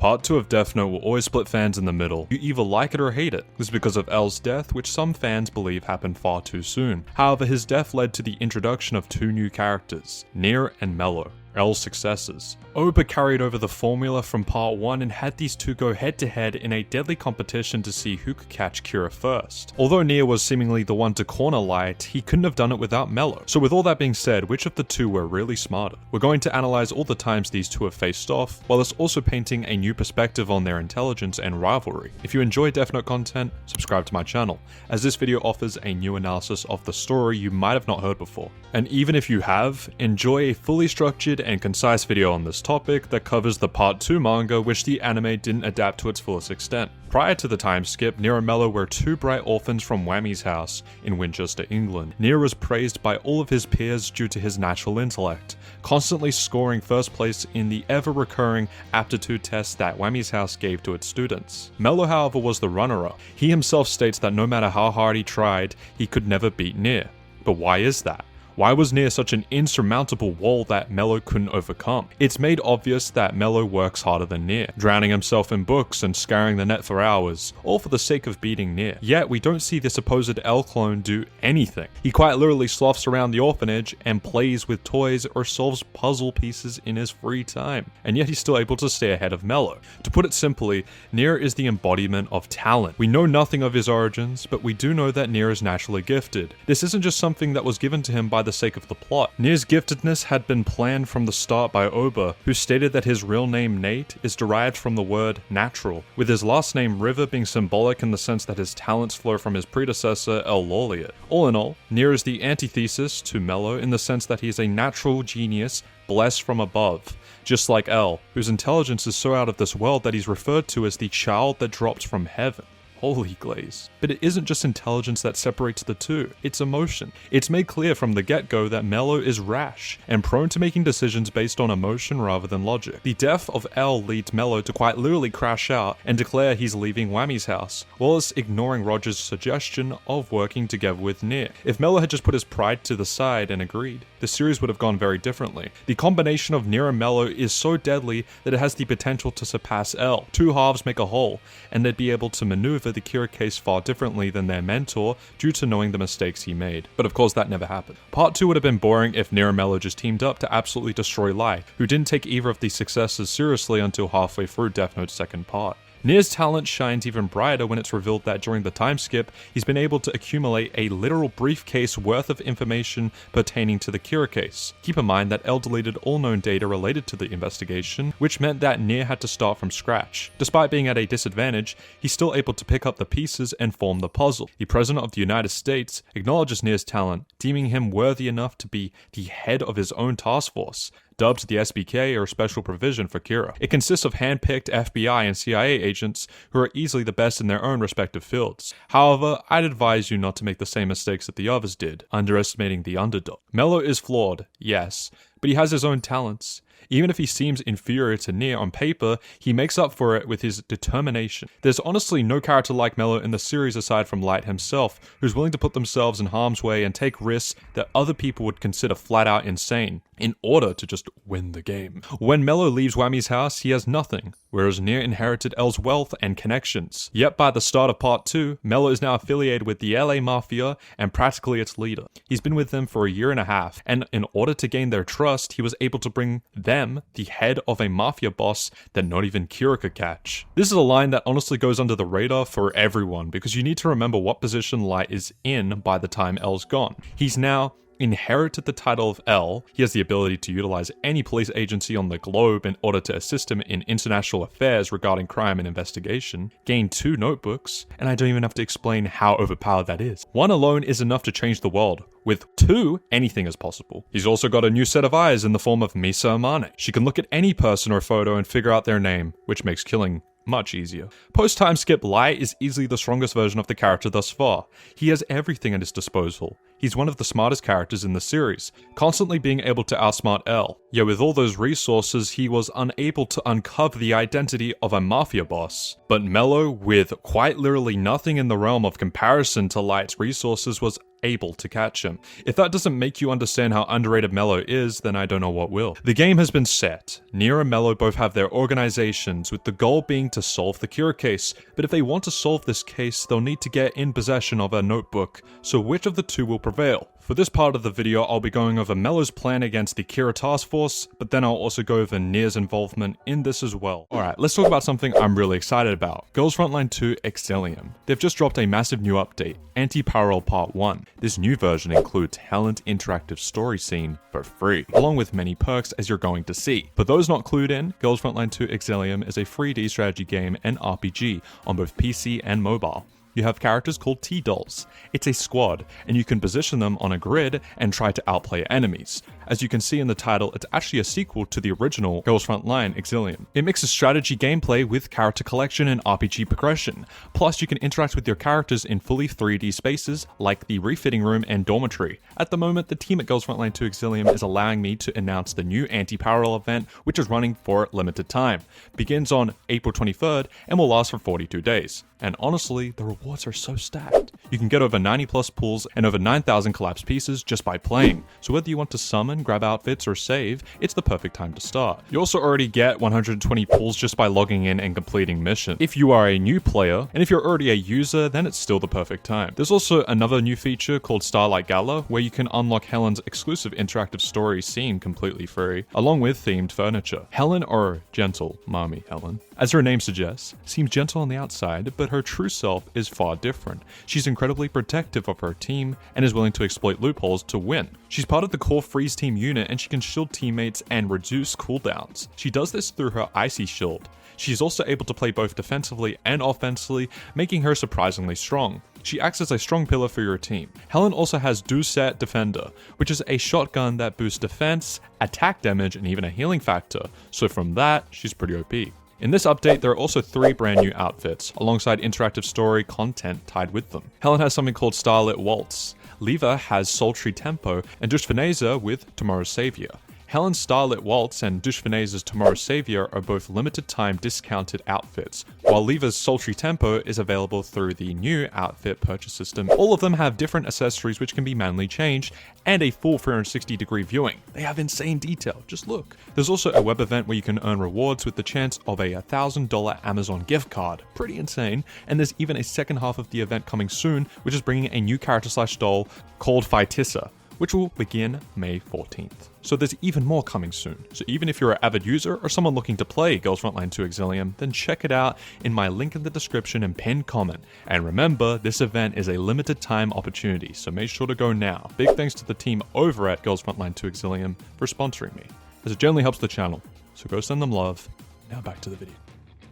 Part 2 of Death Note will always split fans in the middle. You either like it or hate it. This is because of L's death, which some fans believe happened far too soon. However, his death led to the introduction of two new characters, Near and Mello, L Successors. Ohba carried over the formula from part 1 and had these two go head to head in a deadly competition to see who could catch Kira first. Although Near was seemingly the one to corner Light, he couldn't have done it without Mello. So with all that being said, which of the two were really smarter? We're going to analyze all the times these two have faced off, while it's also painting a new perspective on their intelligence and rivalry. If you enjoy Death Note content, subscribe to my channel, as this video offers a new analysis of the story you might have not heard before. And even if you have, enjoy a fully structured and concise video on this topic that covers the part 2 manga which the anime didn't adapt to its fullest extent. Prior to the time skip, Near and Mello were two bright orphans from Whammy's house in Winchester, England. Near was praised by all of his peers due to his natural intellect, constantly scoring first place in the ever-recurring aptitude test that Whammy's house gave to its students. Mello, however, was the runner-up. He himself states that no matter how hard he tried, he could never beat Near. But why is that? Why was Near such an insurmountable wall that Mello couldn't overcome? It's made obvious that Mello works harder than Near, drowning himself in books and scouring the net for hours, all for the sake of beating Near. Yet we don't see this supposed L clone do anything. He quite literally sloughs around the orphanage and plays with toys or solves puzzle pieces in his free time, and yet he's still able to stay ahead of Mello. To put it simply, Near is the embodiment of talent. We know nothing of his origins, but we do know that Near is naturally gifted. This isn't just something that was given to him by the sake of the plot. Near's giftedness had been planned from the start by Ohba, who stated that his real name Nate is derived from the word natural, with his last name River being symbolic in the sense that his talents flow from his predecessor Lawliet. All in all, Near is the antithesis to Mello in the sense that he is a natural genius blessed from above, just like L, whose intelligence is so out of this world that he's referred to as the child that dropped from heaven. Holy glaze. But it isn't just intelligence that separates the two, it's emotion. It's made clear from the get-go that Mello is rash, and prone to making decisions based on emotion rather than logic. The death of L leads Mello to quite literally crash out and declare he's leaving Whammy's house, whilst ignoring Roger's suggestion of working together with Near. If Mello had just put his pride to the side and agreed, the series would have gone very differently. The combination of Near and Mello is so deadly that it has the potential to surpass L. Two halves make a whole, and they'd be able to maneuver the Kira case far differently than their mentor due to knowing the mistakes he made. But of course that never happened. Part 2 would have been boring if Near and Mello just teamed up to absolutely destroy Light, who didn't take either of the successors seriously until halfway through Death Note's second part. Near's talent shines even brighter when it's revealed that during the time skip, he's been able to accumulate a literal briefcase worth of information pertaining to the Kira case. Keep in mind that L deleted all known data related to the investigation, which meant that Near had to start from scratch. Despite being at a disadvantage, he's still able to pick up the pieces and form the puzzle. The President of the United States acknowledges Near's talent, deeming him worthy enough to be the head of his own task force, dubbed the SBK, or Special Provision for Kira. It consists of hand-picked FBI and CIA agents who are easily the best in their own respective fields. However, I'd advise you not to make the same mistakes that the others did, underestimating the underdog. Mello is flawed, yes, but he has his own talents. Even if he seems inferior to Near on paper, he makes up for it with his determination. There's honestly no character like Mello in the series aside from Light himself, who's willing to put themselves in harm's way and take risks that other people would consider flat out insane, in order to just win the game. When Mello leaves Whammy's house, he has nothing, whereas Near inherited L's wealth and connections. Yet by the start of part 2, Mello is now affiliated with the LA Mafia and practically its leader. He's been with them for a year and a half, and in order to gain their trust, he was able to bring them the head of a mafia boss that not even Kira could catch. This is a line that honestly goes under the radar for everyone, because you need to remember what position Light is in by the time L's gone. He's now inherited the title of L, he has the ability to utilize any police agency on the globe in order to assist him in international affairs regarding crime and investigation, gained 2 notebooks, and I don't even have to explain how overpowered that is. One alone is enough to change the world. With 2, anything is possible. He's also got a new set of eyes in the form of Misa Amane. She can look at any person or photo and figure out their name, which makes killing much easier. Post-time skip, Light is easily the strongest version of the character thus far. He has everything at his disposal. He's one of the smartest characters in the series, constantly being able to outsmart L. Yet with all those resources, he was unable to uncover the identity of a mafia boss. But Mello, with quite literally nothing in the realm of comparison to Light's resources, was able to catch him. If that doesn't make you understand how underrated Mello is, then I don't know what will. The game has been set. Nier and Mello both have their organizations, with the goal being to solve the cure case, but if they want to solve this case, they'll need to get in possession of a notebook. So which of the two will prevail? For this part of the video, I'll be going over Mello's plan against the Kira task force, but then I'll also go over Nier's involvement in this as well. Alright, let's talk about something I'm really excited about. Girls Frontline 2 Exilium. They've just dropped a massive new update, Anti-Parallel Part 1. This new version includes Helen's interactive story scene for free, along with many perks as you're going to see. For those not clued in, Girls Frontline 2 Exilium is a 3D strategy game and RPG on both PC and mobile. You have characters called T-Dolls. It's a squad, and you can position them on a grid and try to outplay enemies. As you can see in the title, it's actually a sequel to the original Girls Frontline Exilium. It mixes strategy gameplay with character collection and RPG progression. Plus, you can interact with your characters in fully 3D spaces like the refitting room and dormitory. At the moment, the team at Girls Frontline 2 Exilium is allowing me to announce the new anti-parallel event, which is running for limited time. Begins on April 23rd and will last for 42 days. And honestly, the rewards are so stacked. You can get over 90 plus pulls and over 9,000 collapsed pieces just by playing. So whether you want to summon, grab outfits, or save, it's the perfect time to start. You also already get 120 pulls just by logging in and completing missions. If you are a new player, and if you're already a user, then it's still the perfect time. There's also another new feature called Starlight Gala, where you can unlock Helen's exclusive interactive story scene completely free, along with themed furniture. Helen, or gentle mommy Helen, as her name suggests, seems gentle on the outside, but her true self is far different. She's incredibly protective of her team and is willing to exploit loopholes to win. She's part of the core freeze team unit and she can shield teammates and reduce cooldowns. She does this through her icy shield. She's also able to play both defensively and offensively, making her surprisingly strong. She acts as a strong pillar for your team. Helen also has Set Defender, which is a shotgun that boosts defense, attack damage, and even a healing factor. So from that, she's pretty OP. In this update, there are also 3 brand new outfits, alongside interactive story content tied with them. Helen has something called Starlit Waltz, Leva has Sultry Tempo, and Dushvaneza with Tomorrow's Savior. Helen's Starlit Waltz and Dushvaneza's Tomorrow's Savior are both limited time discounted outfits, while Leva's Sultry Tempo is available through the new outfit purchase system. All of them have different accessories which can be manually changed, and a full 360-degree viewing. They have insane detail, just look. There's also a web event where you can earn rewards with the chance of a $1,000 Amazon gift card. Pretty insane, and there's even a second half of the event coming soon, which is bringing a new character/doll called Phytissa, which will begin May 14th. So there's even more coming soon. So even if you're an avid user or someone looking to play Girls Frontline 2 Exilium, then check it out in my link in the description and pinned comment. And remember, this event is a limited time opportunity, so make sure to go now. Big thanks to the team over at Girls Frontline 2 Exilium for sponsoring me, as it generally helps the channel. So go send them love. Now back to the video.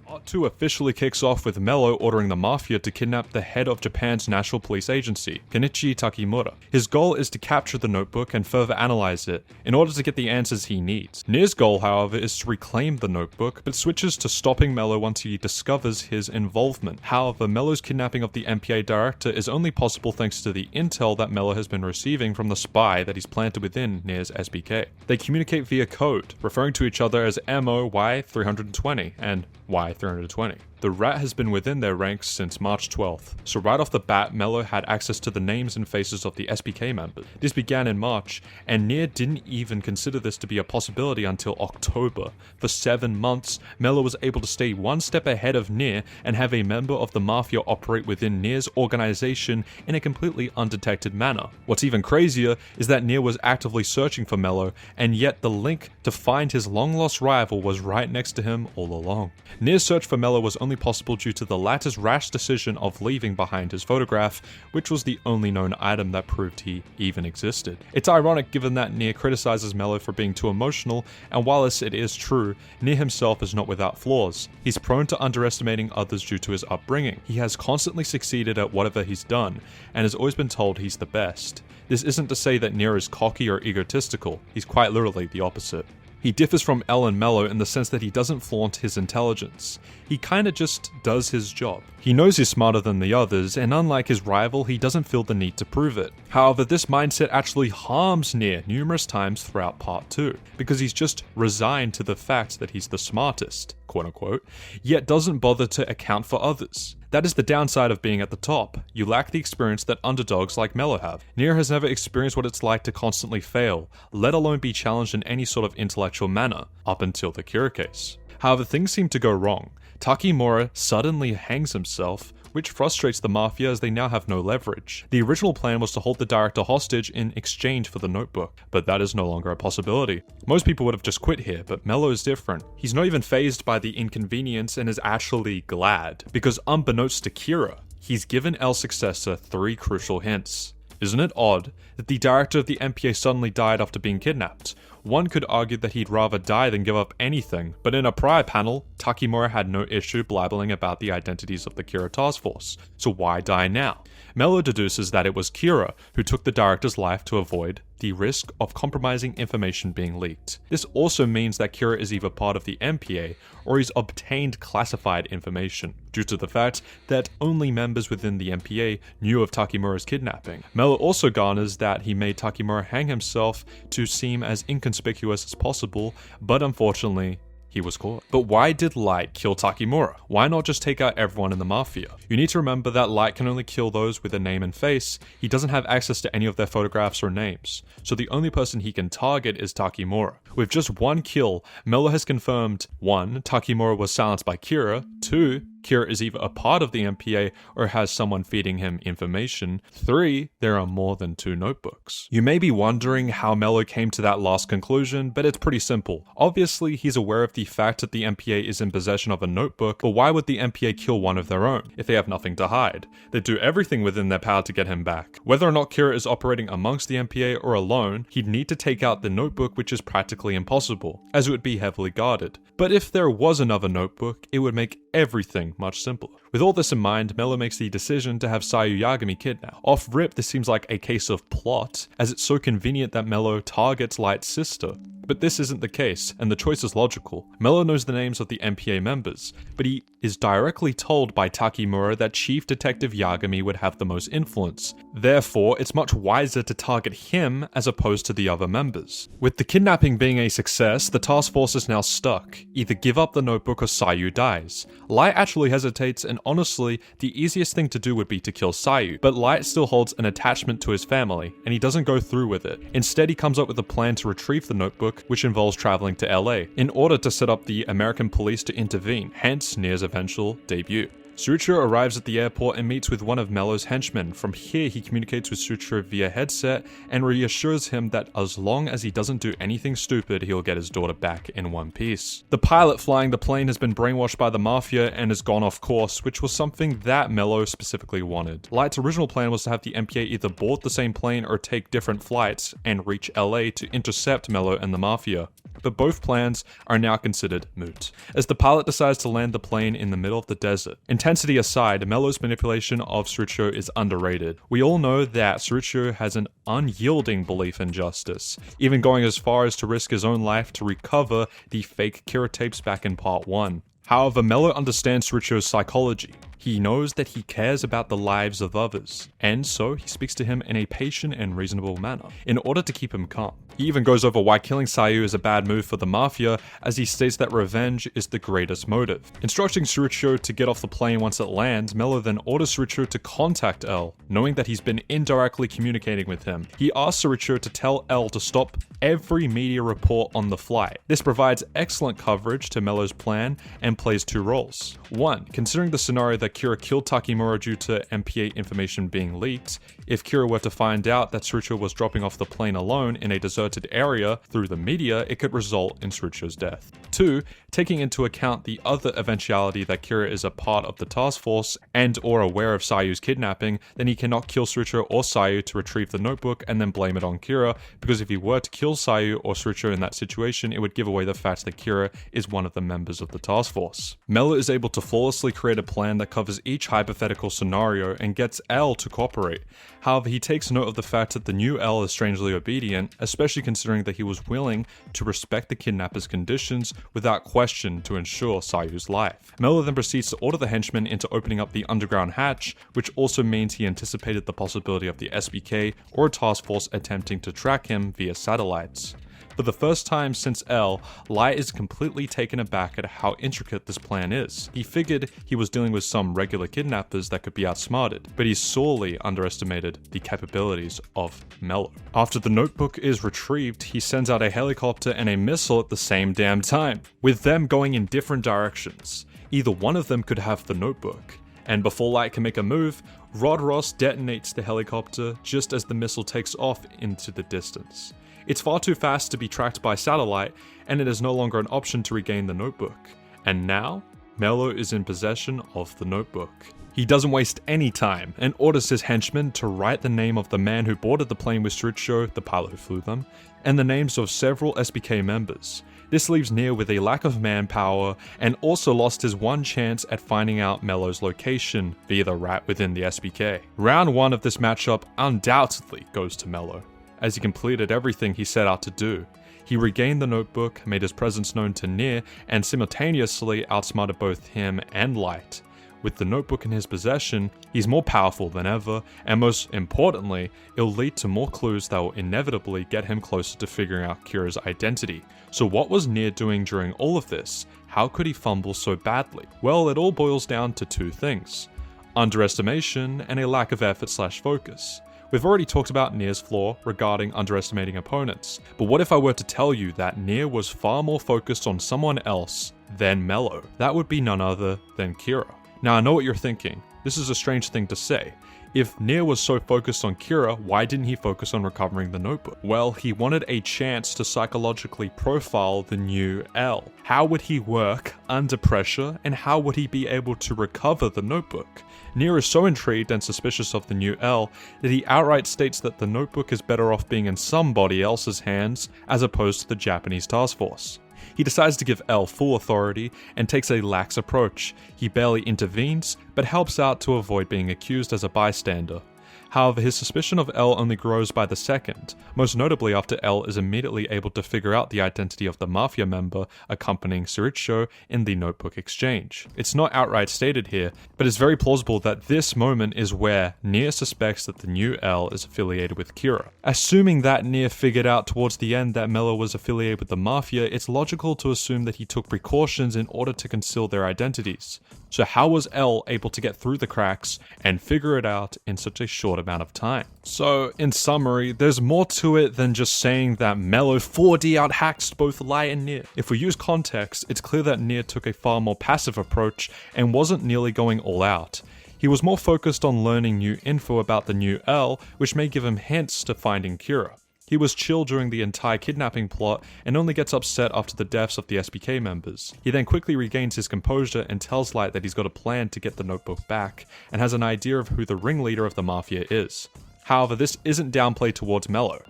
Part 2 officially kicks off with Mello ordering the Mafia to kidnap the head of Japan's National Police Agency, Kenichi Takemura. His goal is to capture the notebook and further analyze it, in order to get the answers he needs. Nier's goal, however, is to reclaim the notebook, but switches to stopping Mello once he discovers his involvement. However, Mello's kidnapping of the MPA director is only possible thanks to the intel that Mello has been receiving from the spy that he's planted within Nier's SBK. They communicate via code, referring to each other as MOY320 and Y320. The rat has been within their ranks since March 12th, so right off the bat, Mello had access to the names and faces of the SBK members. This began in March, and Nier didn't even consider this to be a possibility until October. For 7 months, Mello was able to stay one step ahead of Nier and have a member of the Mafia operate within Nier's organization in a completely undetected manner. What's even crazier is that Nier was actively searching for Mello, and yet the link to find his long-lost rival was right next to him all along. Nier's search for Mello was only possible due to the latter's rash decision of leaving behind his photograph, which was the only known item that proved he even existed. It's ironic given that Nier criticizes Mello for being too emotional, and while this it is true, Nier himself is not without flaws. He's prone to underestimating others due to his upbringing. He has constantly succeeded at whatever he's done, and has always been told he's the best. This isn't to say that Nier is cocky or egotistical, he's quite literally the opposite. He differs from L and Mello in the sense that he doesn't flaunt his intelligence. He kinda just does his job. He knows he's smarter than the others, and unlike his rival, he doesn't feel the need to prove it. However, this mindset actually harms Nier numerous times throughout part 2, because he's just resigned to the fact that he's the smartest, quote unquote, yet doesn't bother to account for others. That is the downside of being at the top. You lack the experience that underdogs like Mello have. Nier has never experienced what it's like to constantly fail, let alone be challenged in any sort of intellectual manner, up until the Kira case. However, things seem to go wrong. Takimura suddenly hangs himself, which frustrates the Mafia as they now have no leverage. The original plan was to hold the director hostage in exchange for the notebook, but that is no longer a possibility. Most people would have just quit here, but Mello is different. He's not even fazed by the inconvenience and is actually glad, because unbeknownst to Kira, he's given L Successor 3 crucial hints. Isn't it odd that the director of the MPA suddenly died after being kidnapped? One could argue that he'd rather die than give up anything, but in a prior panel, Takimura had no issue blabbling about the identities of the Kira task force, so why die now? Mello deduces that it was Kira who took the director's life to avoid the risk of compromising information being leaked. This also means that Kira is either part of the MPA or he's obtained classified information, due to the fact that only members within the MPA knew of Takimura's kidnapping. Mello also garners that he made Takimura hang himself to seem as inconspicuous as possible, but unfortunately, he was caught. But why did Light kill Takimura? Why not just take out everyone in the Mafia? You need to remember that Light can only kill those with a name and face. He doesn't have access to any of their photographs or names, so the only person he can target is Takimura. With just one kill, Mello has confirmed 1. Takimura was silenced by Kira, 2. Kira is either a part of the MPA or has someone feeding him information. 3. There are more than 2 notebooks. You may be wondering how Mello came to that last conclusion, but it's pretty simple. Obviously, he's aware of the fact that the MPA is in possession of a notebook, but why would the MPA kill one of their own if they have nothing to hide? They do everything within their power to get him back. Whether or not Kira is operating amongst the MPA or alone, he'd need to take out the notebook, which is practically impossible, as it would be heavily guarded. But if there was another notebook, it would make everything much simpler. With all this in mind, Mello makes the decision to have Sayu Yagami kidnapped. Off rip, this seems like a case of plot, as it's so convenient that Mello targets Light's sister. But this isn't the case, and the choice is logical. Mello knows the names of the MPA members, but he is directly told by Takimura that Chief Detective Yagami would have the most influence. Therefore, it's much wiser to target him as opposed to the other members. With the kidnapping being a success, the task force is now stuck. Either give up the notebook or Sayu dies. Light actually hesitates, and honestly, the easiest thing to do would be to kill Sayu, but Light still holds an attachment to his family, and he doesn't go through with it. Instead, he comes up with a plan to retrieve the notebook, which involves traveling to LA, in order to set up the American police to intervene, hence Nier's eventual debut. Suichiro arrives at the airport and meets with one of Mello's henchmen. From here, he communicates with Suichiro via headset and reassures him that as long as he doesn't do anything stupid, he'll get his daughter back in one piece. The pilot flying the plane has been brainwashed by the Mafia and has gone off course, which was something that Mello specifically wanted. Light's original plan was to have the MPA either board the same plane or take different flights and reach LA to intercept Mello and the Mafia. But both plans are now considered moot, as the pilot decides to land the plane in the middle of the desert. Intensity aside, Mello's manipulation of Suichiro is underrated. We all know that Suichiro has an unyielding belief in justice, even going as far as to risk his own life to recover the fake Kira tapes back in part 1. However, Mello understands Suichiro's psychology. He knows that he cares about the lives of others, and so he speaks to him in a patient and reasonable manner, in order to keep him calm. He even goes over why killing Sayu is a bad move for the Mafia, as he states that revenge is the greatest motive. Instructing Suichiro to get off the plane once it lands, Mello then orders Suichiro to contact L, knowing that he's been indirectly communicating with him. He asks Suichiro to tell L to stop every media report on the flight. This provides excellent coverage to Mello's plan and plays 2 roles. 1. Considering the scenario that Kira killed Takimura due to MPA information being leaked, if Kira were to find out that Suichiro was dropping off the plane alone in a deserted area through the media, it could result in Suichiro's death. 2. Taking into account the other eventuality that Kira is a part of the task force and or aware of Sayu's kidnapping, then he cannot kill Suichiro or Sayu to retrieve the notebook and then blame it on Kira, because if he were to kill Sayu or Suichiro in that situation, it would give away the fact that Kira is one of the members of the task force. Mello is able to flawlessly create a plan that covers each hypothetical scenario and gets L to cooperate. However, he takes note of the fact that the new L is strangely obedient, especially considering that he was willing to respect the kidnapper's conditions without question to ensure Sayu's life. Mello then proceeds to order the henchmen into opening up the underground hatch, which also means he anticipated the possibility of the SBK or a task force attempting to track him via satellites. For the first time since L, Light is completely taken aback at how intricate this plan is. He figured he was dealing with some regular kidnappers that could be outsmarted, but he sorely underestimated the capabilities of Mello. After the notebook is retrieved, he sends out a helicopter and a missile at the same damn time, with them going in different directions. Either one of them could have the notebook. And before Light can make a move, Rod Ross detonates the helicopter just as the missile takes off into the distance. It's far too fast to be tracked by satellite, and it is no longer an option to regain the notebook. And now, Mello is in possession of the notebook. He doesn't waste any time and orders his henchmen to write the name of the man who boarded the plane with Sricho, the pilot who flew them, and the names of several SBK members. This leaves Nier with a lack of manpower and also lost his one chance at finding out Mello's location via the rat within the SBK. Round 1 of this matchup undoubtedly goes to Mello, as he completed everything he set out to do. He regained the notebook, made his presence known to Nier, and simultaneously outsmarted both him and Light. With the notebook in his possession, he's more powerful than ever, and most importantly, it'll lead to more clues that will inevitably get him closer to figuring out Kira's identity. So what was Nier doing during all of this? How could he fumble so badly? Well, it all boils down to two things: underestimation and a lack of effort/focus. We've already talked about Nier's flaw regarding underestimating opponents, but what if I were to tell you that Nier was far more focused on someone else than Mello? That would be none other than Kira. Now I know what you're thinking, this is a strange thing to say. If Nier was so focused on Kira, why didn't he focus on recovering the notebook? Well, he wanted a chance to psychologically profile the new L. How would he work under pressure, and how would he be able to recover the notebook? Nier is so intrigued and suspicious of the new L that he outright states that the notebook is better off being in somebody else's hands as opposed to the Japanese task force. He decides to give L full authority and takes a lax approach. He barely intervenes, but helps out to avoid being accused as a bystander. However, his suspicion of L only grows by the second, most notably after L is immediately able to figure out the identity of the Mafia member accompanying Suricho in the notebook exchange. It's not outright stated here, but it's very plausible that this moment is where Nier suspects that the new L is affiliated with Kira. Assuming that Nier figured out towards the end that Mello was affiliated with the Mafia, it's logical to assume that he took precautions in order to conceal their identities. So how was L able to get through the cracks and figure it out in such a short amount of time? So, in summary, there's more to it than just saying that Mello 4D outhacked both Light and Nier. If we use context, it's clear that Nier took a far more passive approach and wasn't nearly going all out. He was more focused on learning new info about the new L, which may give him hints to finding Kira. He was chill during the entire kidnapping plot and only gets upset after the deaths of the SBK members. He then quickly regains his composure and tells Light that he's got a plan to get the notebook back and has an idea of who the ringleader of the Mafia is. However, this isn't downplayed towards Mello.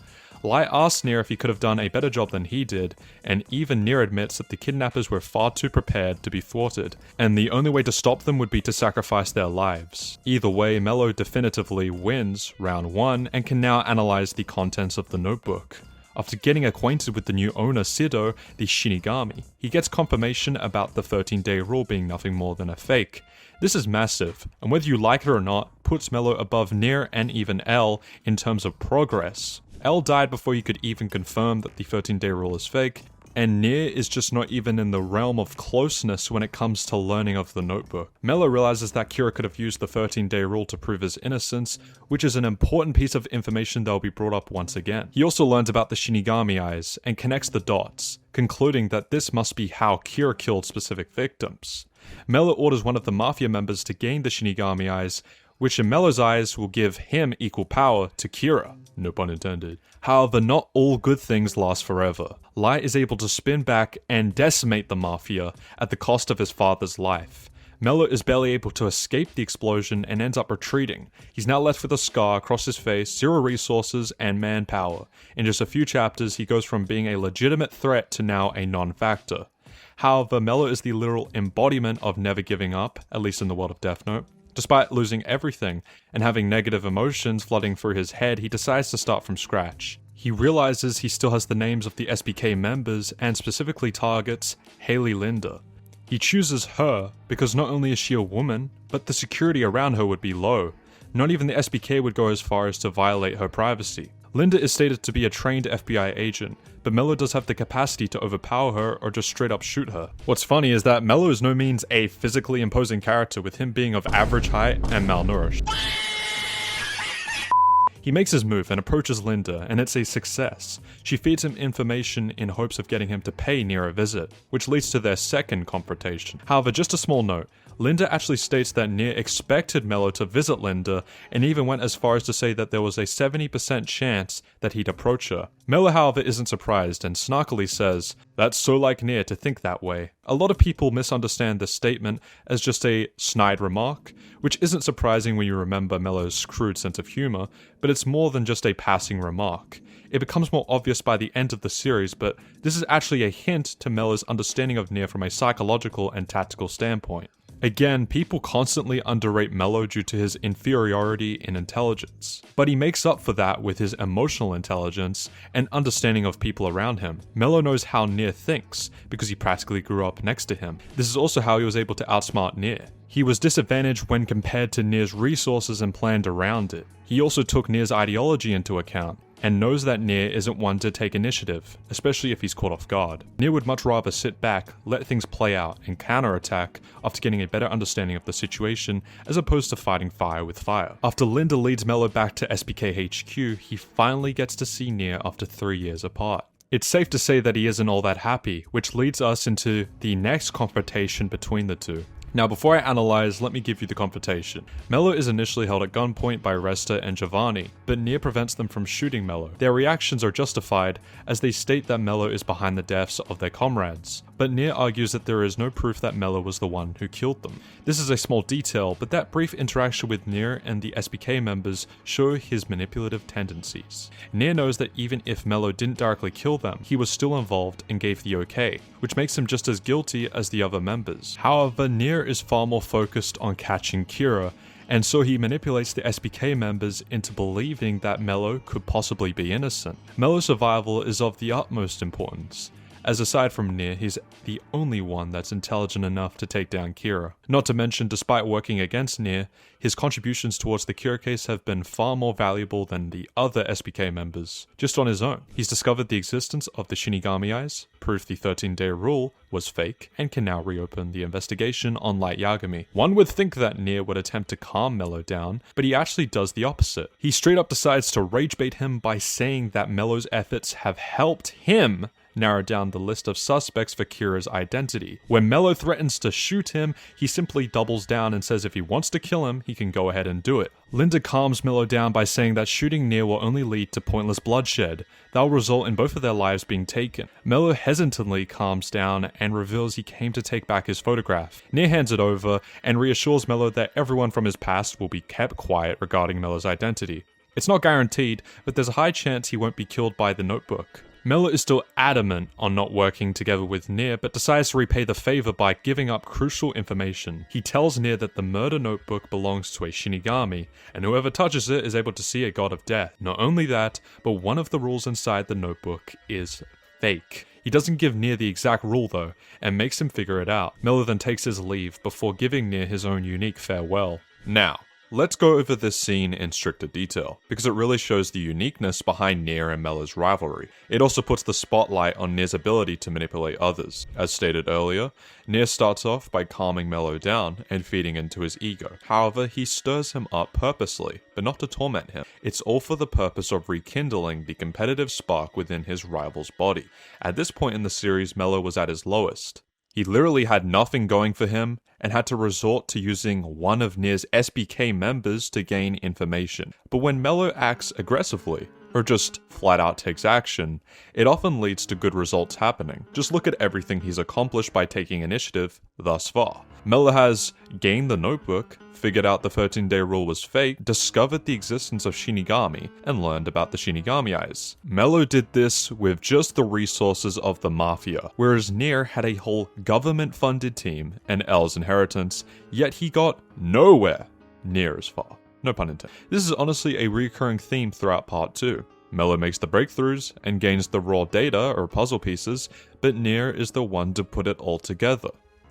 Light asks Nier if he could have done a better job than he did, and even Nier admits that the kidnappers were far too prepared to be thwarted, and the only way to stop them would be to sacrifice their lives. Either way, Mello definitively wins round 1 and can now analyze the contents of the notebook. After getting acquainted with the new owner, Sido, the Shinigami, he gets confirmation about the 13-day rule being nothing more than a fake. This is massive, and whether you like it or not, puts Mello above Nier and even L in terms of progress. L died before you could even confirm that the 13-day rule is fake, and Nier is just not even in the realm of closeness when it comes to learning of the notebook. Mello realizes that Kira could have used the 13-day rule to prove his innocence, which is an important piece of information that will be brought up once again. He also learns about the Shinigami eyes and connects the dots, concluding that this must be how Kira killed specific victims. Mello orders one of the Mafia members to gain the Shinigami eyes, which in Mello's eyes will give him equal power to Kira. No pun intended. However, not all good things last forever. Light is able to spin back and decimate the Mafia at the cost of his father's life. Mello is barely able to escape the explosion and ends up retreating. He's now left with a scar across his face, zero resources, and manpower. In just a few chapters, he goes from being a legitimate threat to now a non-factor. However, Mello is the literal embodiment of never giving up, at least in the world of Death Note. Despite losing everything and having negative emotions flooding through his head, he decides to start from scratch. He realizes he still has the names of the SBK members and specifically targets Hailey Linda. He chooses her because not only is she a woman, but the security around her would be low. Not even the SBK would go as far as to violate her privacy. Linda is stated to be a trained FBI agent, but Mello does have the capacity to overpower her or just straight up shoot her. What's funny is that Mello is no means a physically imposing character, with him being of average height and malnourished. He makes his move and approaches Linda, and it's a success. She feeds him information in hopes of getting him to pay Nier a visit, which leads to their second confrontation. However, just a small note, Linda actually states that Nier expected Mello to visit Linda, and even went as far as to say that there was a 70% chance that he'd approach her. Mello, however, isn't surprised and snarkily says, "That's so like Nier to think that way." A lot of people misunderstand this statement as just a snide remark, which isn't surprising when you remember Mello's crude sense of humor, but it's more than just a passing remark. It becomes more obvious by the end of the series, but this is actually a hint to Mello's understanding of Nier from a psychological and tactical standpoint. Again, people constantly underrate Mello due to his inferiority in intelligence, but he makes up for that with his emotional intelligence and understanding of people around him. Mello knows how Nier thinks, because he practically grew up next to him. This is also how he was able to outsmart Nier. He was disadvantaged when compared to Nier's resources and planned around it. He also took Nier's ideology into account, and knows that Nier isn't one to take initiative, especially if he's caught off guard. Nier would much rather sit back, let things play out, and counterattack after getting a better understanding of the situation, as opposed to fighting fire with fire. After Linda leads Mello back to SBK HQ, he finally gets to see Nier after 3 years apart. It's safe to say that he isn't all that happy, which leads us into the next confrontation between the two. Now, before I analyze, let me give you the confrontation. Mello is initially held at gunpoint by Resta and Giovanni, but Nier prevents them from shooting Mello. Their reactions are justified, as they state that Mello is behind the deaths of their comrades, but Nier argues that there is no proof that Mello was the one who killed them. This is a small detail, but that brief interaction with Nier and the SBK members show his manipulative tendencies. Nier knows that even if Mello didn't directly kill them, he was still involved and gave the okay, which makes him just as guilty as the other members. However, Nier is far more focused on catching Kira, and so he manipulates the SBK members into believing that Mello could possibly be innocent. Mello's survival is of the utmost importance, as aside from Nier, he's the only one that's intelligent enough to take down Kira. Not to mention, despite working against Nier, his contributions towards the Kira case have been far more valuable than the other SBK members, just on his own. He's discovered the existence of the Shinigami Eyes, proved the 13-day rule was fake, and can now reopen the investigation on Light Yagami. One would think that Nier would attempt to calm Mello down, but he actually does the opposite. He straight up decides to rage bait him by saying that Mello's efforts have helped him narrow down the list of suspects for Kira's identity. When Mello threatens to shoot him, he simply doubles down and says if he wants to kill him, he can go ahead and do it. Linda calms Mello down by saying that shooting Nier will only lead to pointless bloodshed. That will result in both of their lives being taken. Mello hesitantly calms down and reveals he came to take back his photograph. Nier hands it over and reassures Mello that everyone from his past will be kept quiet regarding Mello's identity. It's not guaranteed, but there's a high chance he won't be killed by the notebook. Mello is still adamant on not working together with Nier, but decides to repay the favor by giving up crucial information. He tells Nier that the murder notebook belongs to a Shinigami, and whoever touches it is able to see a god of death. Not only that, but one of the rules inside the notebook is fake. He doesn't give Nier the exact rule though, and makes him figure it out. Mello then takes his leave before giving Nier his own unique farewell. Now, let's go over this scene in stricter detail, because it really shows the uniqueness behind Nier and Mello's rivalry. It also puts the spotlight on Nier's ability to manipulate others. As stated earlier, Nier starts off by calming Mello down and feeding into his ego. However, he stirs him up purposely, but not to torment him. It's all for the purpose of rekindling the competitive spark within his rival's body. At this point in the series, Mello was at his lowest. He literally had nothing going for him and had to resort to using one of Nier's SBK members to gain information. But when Mello acts aggressively, or just flat out takes action, it often leads to good results happening. Just look at everything he's accomplished by taking initiative thus far. Mello has gained the notebook, figured out the 13-day rule was fake, discovered the existence of Shinigami, and learned about the Shinigami eyes. Mello did this with just the resources of the Mafia, whereas Nier had a whole government-funded team and L's inheritance, yet he got nowhere near as far. No pun intended. This is honestly a recurring theme throughout Part 2. Mello makes the breakthroughs and gains the raw data or puzzle pieces, but Nier is the one to put it all together.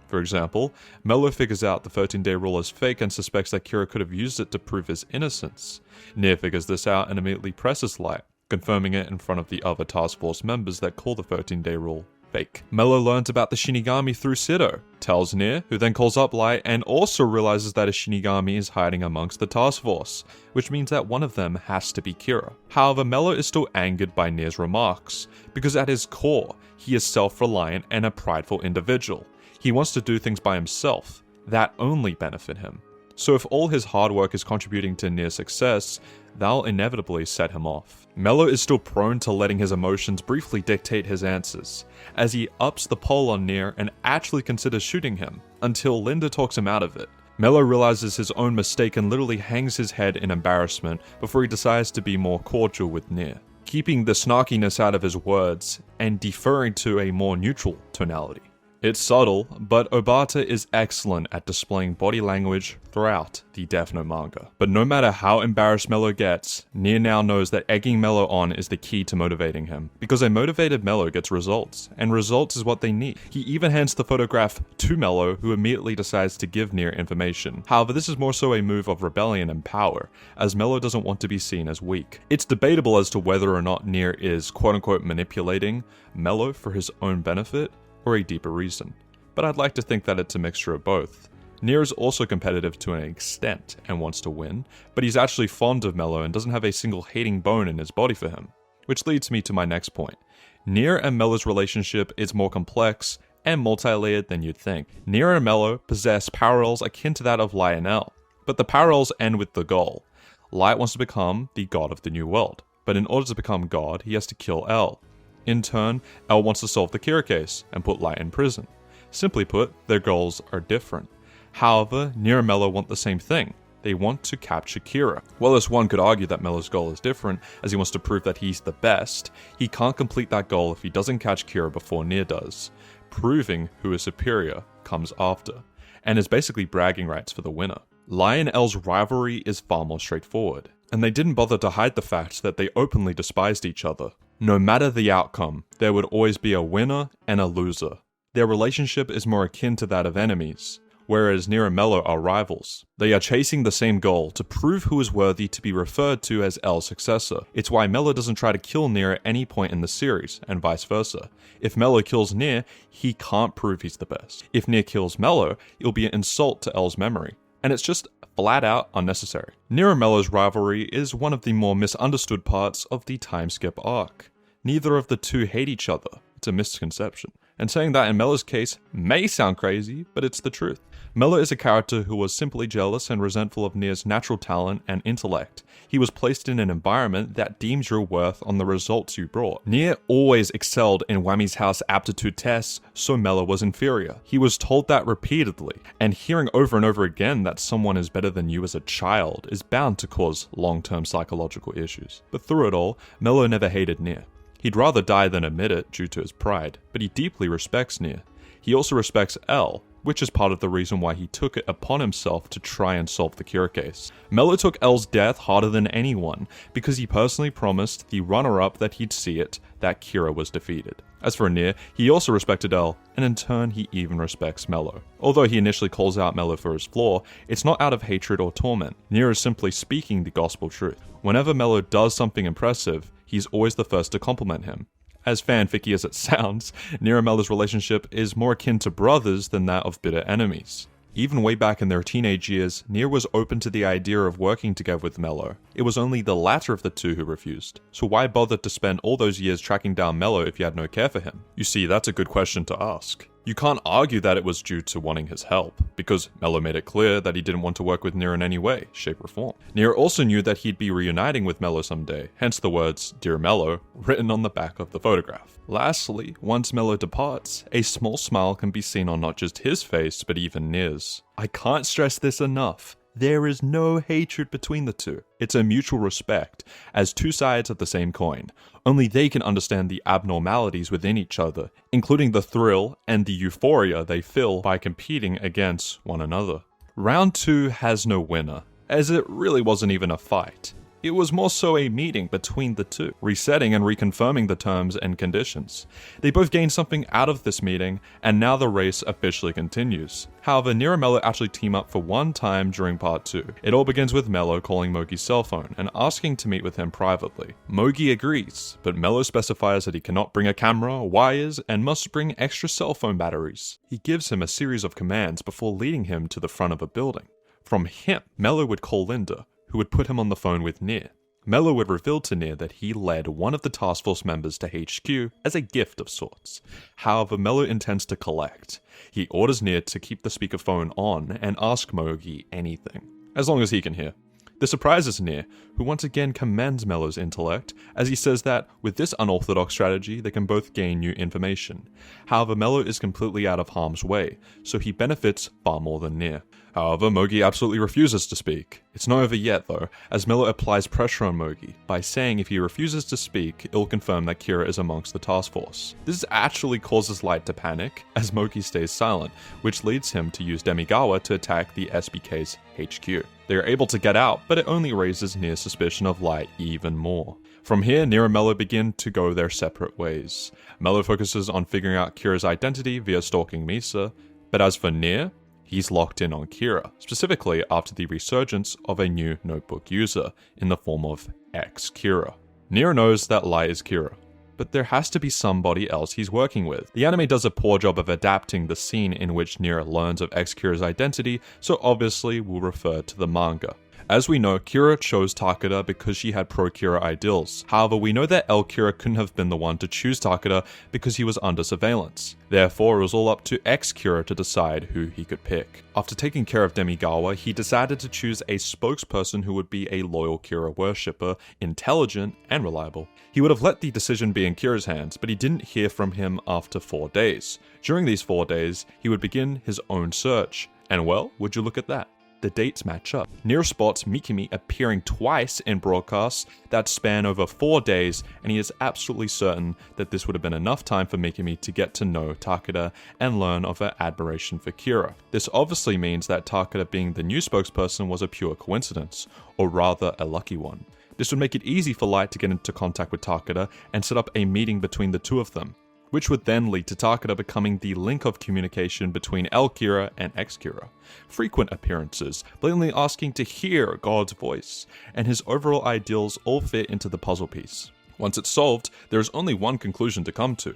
For example, Mello figures out the 13-day rule is fake and suspects that Kira could have used it to prove his innocence. Nier figures this out and immediately presses Light, confirming it in front of the other task force members that call the 13-day rule fake. Mello learns about the Shinigami through Sido, tells Nier, who then calls up Light and also realizes that a Shinigami is hiding amongst the task force, which means that one of them has to be Kira. However, Mello is still angered by Nier's remarks, because at his core, he is self-reliant and a prideful individual. He wants to do things by himself that only benefit him. So if all his hard work is contributing to Nier's success, that'll inevitably set him off. Mello is still prone to letting his emotions briefly dictate his answers, as he ups the pole on Nier and actually considers shooting him, until Linda talks him out of it. Mello realizes his own mistake and literally hangs his head in embarrassment before he decides to be more cordial with Nier, keeping the snarkiness out of his words and deferring to a more neutral tonality. It's subtle, but Obata is excellent at displaying body language throughout the Death Note manga. But no matter how embarrassed Mello gets, Nier now knows that egging Mello on is the key to motivating him, because a motivated Mello gets results, and results is what they need. He even hands the photograph to Mello, who immediately decides to give Nier information. However, this is more so a move of rebellion and power, as Mello doesn't want to be seen as weak. It's debatable as to whether or not Nier is quote-unquote manipulating Mello for his own benefit, or a deeper reason, but I'd like to think that it's a mixture of both. Nier is also competitive to an extent and wants to win, but he's actually fond of Mello and doesn't have a single hating bone in his body for him. Which leads me to my next point. Nier and Mello's relationship is more complex and multi-layered than you'd think. Nier and Mello possess parallels akin to that of Light and L, but the parallels end with the goal. Light wants to become the god of the new world, but in order to become god, he has to kill L. In turn, L wants to solve the Kira case and put Light in prison. Simply put, their goals are different. However, Nier and Mello want the same thing. They want to capture Kira. While as one could argue that Mello's goal is different, as he wants to prove that he's the best, he can't complete that goal if he doesn't catch Kira before Nier does. Proving who is superior comes after, and is basically bragging rights for the winner. Light and L's rivalry is far more straightforward, and they didn't bother to hide the fact that they openly despised each other. No matter the outcome, there would always be a winner and a loser. Their relationship is more akin to that of enemies, whereas Nier and Mello are rivals. They are chasing the same goal, to prove who is worthy to be referred to as L Successor. It's why Mello doesn't try to kill Nier at any point in the series, and vice versa. If Mello kills Nier, he can't prove he's the best. If Nier kills Mello, it'll be an insult to L's memory. And it's just flat out unnecessary. Nier and Mello's rivalry is one of the more misunderstood parts of the time skip arc. Neither of the two hate each other. It's a misconception. And saying that in Mello's case may sound crazy, but it's the truth. Mello is a character who was simply jealous and resentful of Nier's natural talent and intellect. He was placed in an environment that deems your worth on the results you brought. Nier always excelled in Wami's house aptitude tests, so Mello was inferior. He was told that repeatedly, and hearing over and over again that someone is better than you as a child is bound to cause long-term psychological issues. But through it all, Mello never hated Nier. He'd rather die than admit it due to his pride, but he deeply respects Nier. He also respects L, which is part of the reason why he took it upon himself to try and solve the Kira case. Mello took L's death harder than anyone, because he personally promised the runner-up that he'd see it, that Kira was defeated. As for Nier, he also respected L, and in turn he even respects Mello. Although he initially calls out Mello for his flaw, it's not out of hatred or torment. Nier is simply speaking the gospel truth. Whenever Mello does something impressive, he's always the first to compliment him. As fanficky as it sounds, Nier and Mello's relationship is more akin to brothers than that of bitter enemies. Even way back in their teenage years, Nier was open to the idea of working together with Mello. It was only the latter of the two who refused. So why bother to spend all those years tracking down Mello if you had no care for him? You see, that's a good question to ask. You can't argue that it was due to wanting his help, because Mello made it clear that he didn't want to work with Nier in any way, shape or form. Nier also knew that he'd be reuniting with Mello someday, hence the words, "Dear Mello," written on the back of the photograph. Lastly, once Mello departs, a small smile can be seen on not just his face, but even Nier's. I can't stress this enough. There is no hatred between the two. It's a mutual respect, as two sides of the same coin. Only they can understand the abnormalities within each other, including the thrill and the euphoria they feel by competing against one another. Round 2 has no winner, as it really wasn't even a fight. It was more so a meeting between the two, resetting and reconfirming the terms and conditions. They both gained something out of this meeting, and now the race officially continues. However, Nier and Mello actually team up for one time during part 2. It all begins with Mello calling Mogi's cell phone and asking to meet with him privately. Mogi agrees, but Mello specifies that he cannot bring a camera, wires, and must bring extra cell phone batteries. He gives him a series of commands before leading him to the front of a building. From him, Mello would call Linda, who would put him on the phone with Nier. Mello would reveal to Nier that he led one of the task force members to HQ as a gift of sorts. However, Mello intends to collect. He orders Nier to keep the speakerphone on and ask Mogi anything, as long as he can hear. This surprises Nier, who once again commends Mello's intellect, as he says that with this unorthodox strategy, they can both gain new information. However, Mello is completely out of harm's way, so he benefits far more than Nier. However, Mogi absolutely refuses to speak. It's not over yet though, as Mello applies pressure on Mogi by saying if he refuses to speak, it'll confirm that Kira is amongst the task force. This actually causes Light to panic, as Mogi stays silent, which leads him to use Demigawa to attack the SBK's HQ. They are able to get out, but it only raises Nier's suspicion of Light even more. From here, Nier and Mello begin to go their separate ways. Mello focuses on figuring out Kira's identity via stalking Misa, but as for Nier, he's locked in on Kira, specifically after the resurgence of a new notebook user in the form of X-Kira. Nier knows that Light is Kira, but there has to be somebody else he's working with. The anime does a poor job of adapting the scene in which Nier learns of X-Kira's identity, so obviously we'll refer to the manga. As we know, Kira chose Takeda because she had pro-Kira ideals. However, we know that L Kira couldn't have been the one to choose Takeda because he was under surveillance. Therefore, it was all up to X-Kira to decide who he could pick. After taking care of Demigawa, he decided to choose a spokesperson who would be a loyal Kira worshipper, intelligent, and reliable. He would have let the decision be in Kira's hands, but he didn't hear from him after 4 days. During these 4 days, he would begin his own search. And well, would you look at that? The dates match up. Nier spots Mikami appearing twice in broadcasts that span over 4 days, and he is absolutely certain that this would have been enough time for Mikami to get to know Takeda and learn of her admiration for Kira. This obviously means that Takeda being the new spokesperson was a pure coincidence, or rather a lucky one. This would make it easy for Light to get into contact with Takeda and set up a meeting between the two of them, which would then lead to Takeda becoming the link of communication between L Kira and X Kira. Frequent appearances, blatantly asking to hear God's voice, and his overall ideals all fit into the puzzle piece. Once it's solved, there is only one conclusion to come to.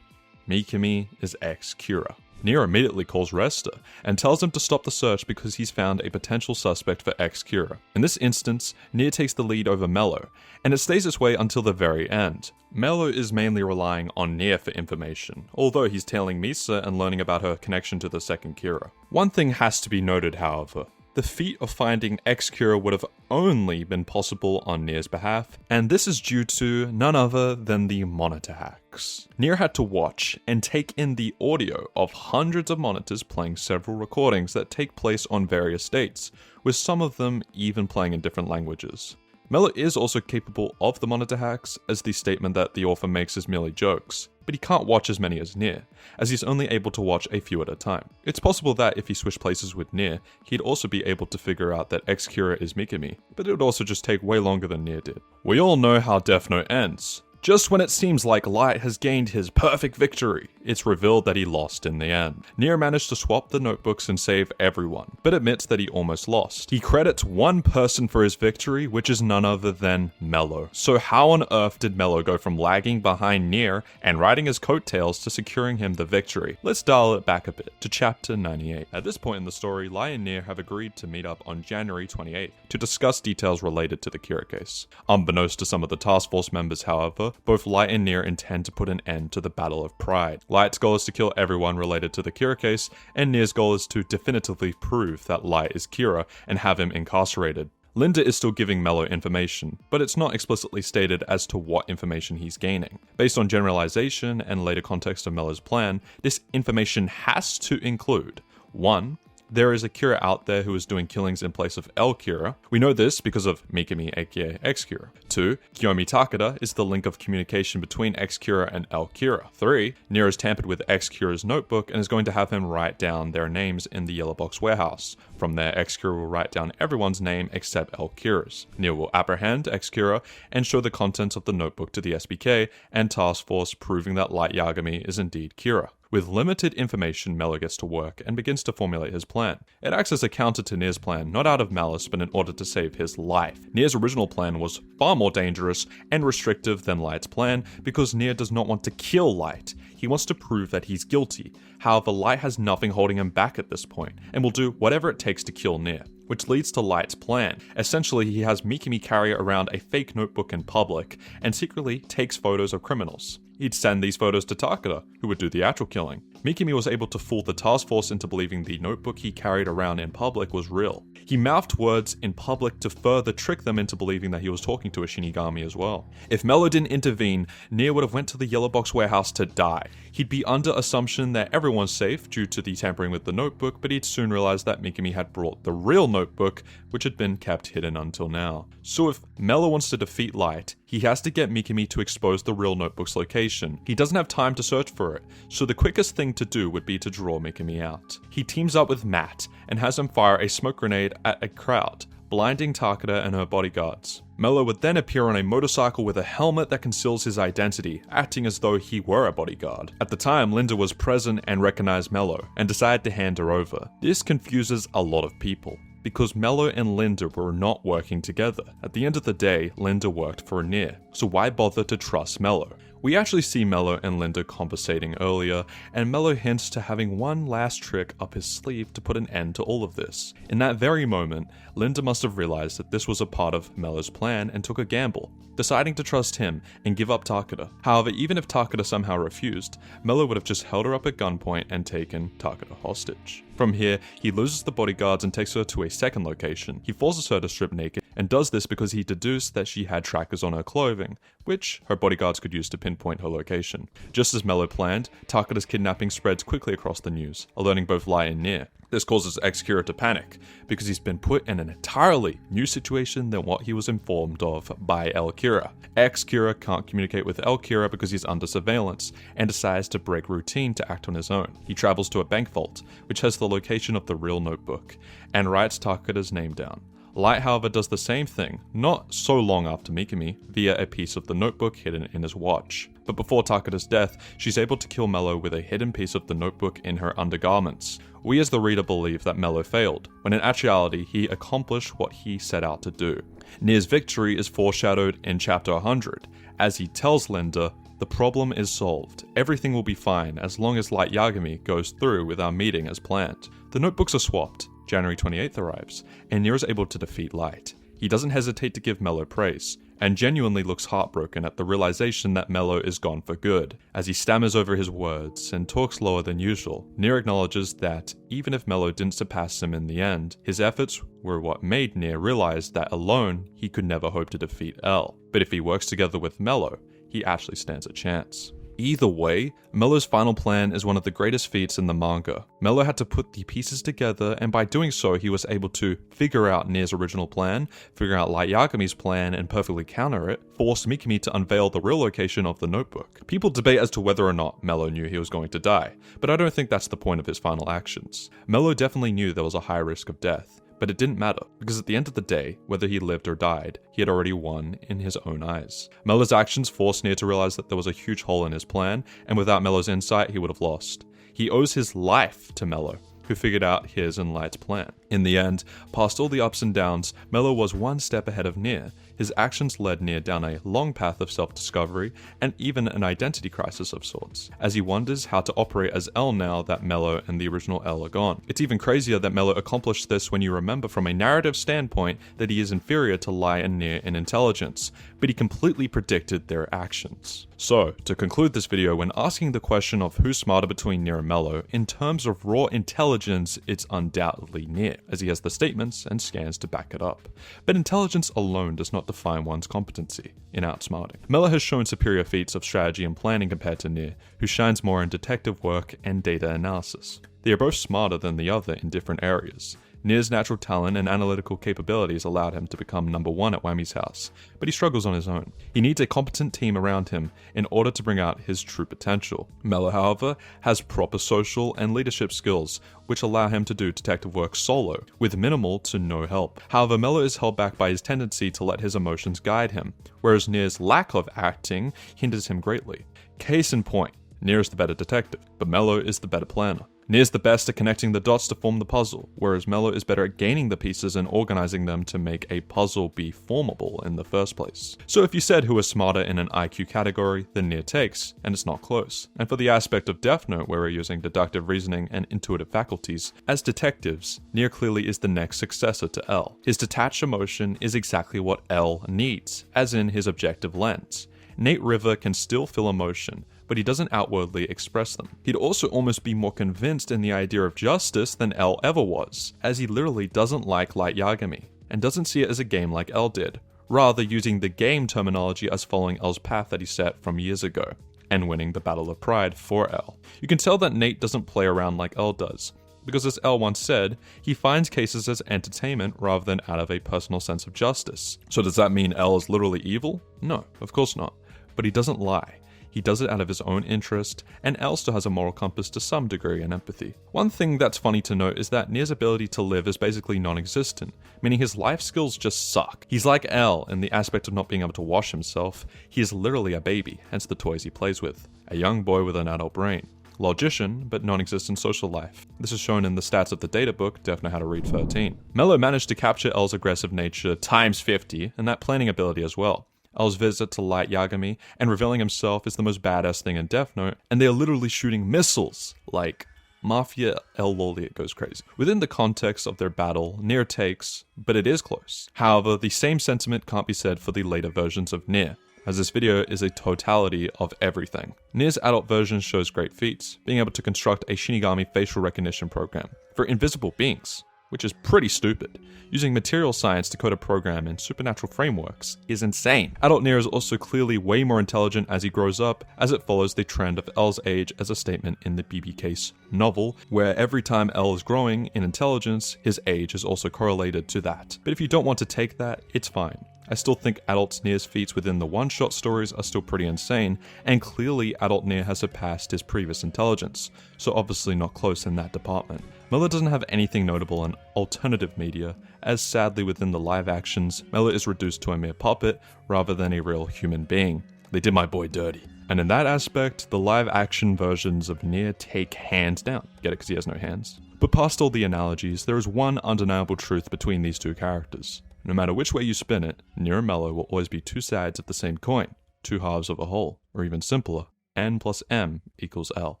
Mikami is X Kira. Nier immediately calls Resta and tells him to stop the search because he's found a potential suspect for X Kira. In this instance, Nier takes the lead over Mello, and it stays this way until the very end. Mello is mainly relying on Nier for information, although he's tailing Misa and learning about her connection to the second Kira. One thing has to be noted, however. The feat of finding X-Kira would have only been possible on Nier's behalf, and this is due to none other than the monitor hacks. Nier had to watch and take in the audio of hundreds of monitors playing several recordings that take place on various dates, with some of them even playing in different languages. Mello is also capable of the monitor hacks, as the statement that the author makes is merely jokes, but he can't watch as many as Nier, as he's only able to watch a few at a time. It's possible that if he switched places with Nier, he'd also be able to figure out that X-Kira is Mikami, but it would also just take way longer than Nier did. We all know how Death Note ends. Just when it seems like Light has gained his perfect victory, it's revealed that he lost in the end. Nier managed to swap the notebooks and save everyone, but admits that he almost lost. He credits one person for his victory, which is none other than Mello. So how on earth did Mello go from lagging behind Nier and riding his coattails to securing him the victory? Let's dial it back a bit to chapter 98. At this point in the story, Light and Nier have agreed to meet up on January 28th to discuss details related to the Kira case. Unbeknownst to some of the task force members, however, both Light and Nier intend to put an end to the Battle of Pride. Light's goal is to kill everyone related to the Kira case, and Nier's goal is to definitively prove that Light is Kira and have him incarcerated. Linda is still giving Mello information, but it's not explicitly stated as to what information he's gaining. Based on generalization and later context of Mello's plan, this information has to include 1. There is a Kira out there who is doing killings in place of L Kira. We know this because of Mikami aka X Kira. 2. Kiyomi Takeda is the link of communication between X Kira and L Kira. 3. Nier has tampered with X Kira's notebook and is going to have him write down their names in the Yellow Box warehouse. From there, X Kira will write down everyone's name except L Kira's. Nier will apprehend X Kira and show the contents of the notebook to the SBK and task force, proving that Light Yagami is indeed Kira. With limited information, Mello gets to work and begins to formulate his plan. It acts as a counter to Nier's plan, not out of malice, but in order to save his life. Nier's original plan was far more dangerous and restrictive than Light's plan because Nier does not want to kill Light. He wants to prove that he's guilty. However, Light has nothing holding him back at this point, and will do whatever it takes to kill Nier. Which leads to Light's plan. Essentially, he has Mikami carry around a fake notebook in public, and secretly takes photos of criminals. He'd send these photos to Takeda, who would do the actual killing. Mikami was able to fool the task force into believing the notebook he carried around in public was real. He mouthed words in public to further trick them into believing that he was talking to a Shinigami as well. If Mello didn't intervene, Nier would have went to the Yellow Box warehouse to die. He'd be under assumption that everyone's safe due to the tampering with the notebook, but he'd soon realize that Mikami had brought the real notebook, which had been kept hidden until now. So if Mello wants to defeat Light, he has to get Mikami to expose the real notebook's location. He doesn't have time to search for it, so the quickest thing to do would be to draw Mikami out. He teams up with Matt and has him fire a smoke grenade at a crowd, blinding Takeda and her bodyguards. Mello would then appear on a motorcycle with a helmet that conceals his identity, acting as though he were a bodyguard. At the time, Linda was present and recognized Mello, and decided to hand her over. This confuses a lot of people, because Mello and Linda were not working together. At the end of the day, Linda worked for Nier, so why bother to trust Mello? We actually see Mello and Linda conversating earlier, and Mello hints to having one last trick up his sleeve to put an end to all of this. In that very moment, Linda must have realized that this was a part of Mello's plan and took a gamble, deciding to trust him and give up Takeda. However, even if Takeda somehow refused, Mello would have just held her up at gunpoint and taken Takeda hostage. From here, he loses the bodyguards and takes her to a second location. He forces her to strip naked, and does this because he deduced that she had trackers on her clothing, which her bodyguards could use to pinpoint her location. Just as Mello planned, Takeda's kidnapping spreads quickly across the news, alerting both Light and Nier. This causes X Kira to panic, because he's been put in an entirely new situation than what he was informed of by L Kira. X Kira can't communicate with L Kira because he's under surveillance, and decides to break routine to act on his own. He travels to a bank vault, which has the location of the real notebook, and writes Takeda's name down. Light, however, does the same thing, not so long after Mikami, via a piece of the notebook hidden in his watch. But before Takeda's death, she's able to kill Mello with a hidden piece of the notebook in her undergarments. We as the reader believe that Mello failed, when in actuality he accomplished what he set out to do. Nier's victory is foreshadowed in chapter 100, as he tells Linda, "The problem is solved. Everything will be fine as long as Light Yagami goes through with our meeting as planned." The notebooks are swapped. January 28th arrives, and Nier is able to defeat Light. He doesn't hesitate to give Mello praise, and genuinely looks heartbroken at the realization that Mello is gone for good. As he stammers over his words and talks lower than usual, Nier acknowledges that even if Mello didn't surpass him in the end, his efforts were what made Nier realize that alone he could never hope to defeat L. But if he works together with Mello, he actually stands a chance. Either way, Mello's final plan is one of the greatest feats in the manga. Mello had to put the pieces together, and by doing so, he was able to figure out Nier's original plan, figure out Light Yagami's plan and perfectly counter it, force Mikami to unveil the real location of the notebook. People debate as to whether or not Mello knew he was going to die, but I don't think that's the point of his final actions. Mello definitely knew there was a high risk of death. But it didn't matter, because at the end of the day, whether he lived or died, he had already won in his own eyes. Mello's actions forced Nier to realize that there was a huge hole in his plan, and without Mello's insight, he would have lost. He owes his life to Mello, who figured out his and Light's plan. In the end, past all the ups and downs, Mello was one step ahead of Nier. His actions led Nier down a long path of self-discovery, and even an identity crisis of sorts, as he wonders how to operate as L now that Mello and the original L are gone. It's even crazier that Mello accomplished this when you remember from a narrative standpoint that he is inferior to Light and Nier in intelligence, but he completely predicted their actions. So, to conclude this video, when asking the question of who's smarter between Nier and Mello, in terms of raw intelligence, it's undoubtedly Nier, as he has the statements and scans to back it up. But intelligence alone does not define one's competency in outsmarting. Mello has shown superior feats of strategy and planning compared to Nier, who shines more in detective work and data analysis. They are both smarter than the other in different areas. Nier's natural talent and analytical capabilities allowed him to become number one at Whammy's house, but he struggles on his own. He needs a competent team around him in order to bring out his true potential. Mello, however, has proper social and leadership skills, which allow him to do detective work solo, with minimal to no help. However, Mello is held back by his tendency to let his emotions guide him, whereas Nier's lack of acting hinders him greatly. Case in point, Nier is the better detective, but Mello is the better planner. Nier's the best at connecting the dots to form the puzzle, whereas Mello is better at gaining the pieces and organizing them to make a puzzle be formable in the first place. So if you said who is smarter in an IQ category, then Nier takes, and it's not close. And for the aspect of Death Note where we're using deductive reasoning and intuitive faculties, as detectives, Nier clearly is the next successor to L. His detached emotion is exactly what L needs, as in his objective lens. Nate River can still feel emotion, but he doesn't outwardly express them. He'd also almost be more convinced in the idea of justice than L ever was, as he literally doesn't like Light Yagami, and doesn't see it as a game like L did, rather using the game terminology as following L's path that he set from years ago, and winning the Battle of Pride for L. You can tell that Nate doesn't play around like L does, because as L once said, he finds cases as entertainment rather than out of a personal sense of justice. So does that mean L is literally evil? No, of course not. But he doesn't lie. He does it out of his own interest, and L still has a moral compass to some degree and empathy. One thing that's funny to note is that Nier's ability to live is basically non-existent, meaning his life skills just suck. He's like L in the aspect of not being able to wash himself. He is literally a baby, hence the toys he plays with. A young boy with an adult brain. Logician, but non-existent social life. This is shown in the stats of the data book, Death Note How to Read 13. Mello managed to capture L's aggressive nature times 50, and that planning ability as well. L's visit to Light Yagami and revealing himself is the most badass thing in Death Note, and they are literally shooting missiles, like Mafia L Lawliet goes crazy. Within the context of their battle, Nier takes, but it is close. However, the same sentiment can't be said for the later versions of Nier, as this video is a totality of everything. Nier's adult version shows great feats, being able to construct a Shinigami facial recognition program for invisible beings, which is pretty stupid. Using material science to code a program in supernatural frameworks is insane. Adult Nier is also clearly way more intelligent as he grows up, as it follows the trend of L's age as a statement in the BB Case novel, where every time L is growing in intelligence, his age is also correlated to that. But if you don't want to take that, it's fine. I still think Adult Nier's feats within the one-shot stories are still pretty insane, and clearly Adult Nier has surpassed his previous intelligence, so obviously not close in that department. Mello doesn't have anything notable in alternative media, as sadly within the live actions, Mello is reduced to a mere puppet rather than a real human being. They did my boy dirty. And in that aspect, the live action versions of Nier take hands down. Get it because he has no hands? But past all the analogies, there is one undeniable truth between these two characters. No matter which way you spin it, Nier and Mello will always be two sides of the same coin, two halves of a whole, or even simpler, N plus M equals L.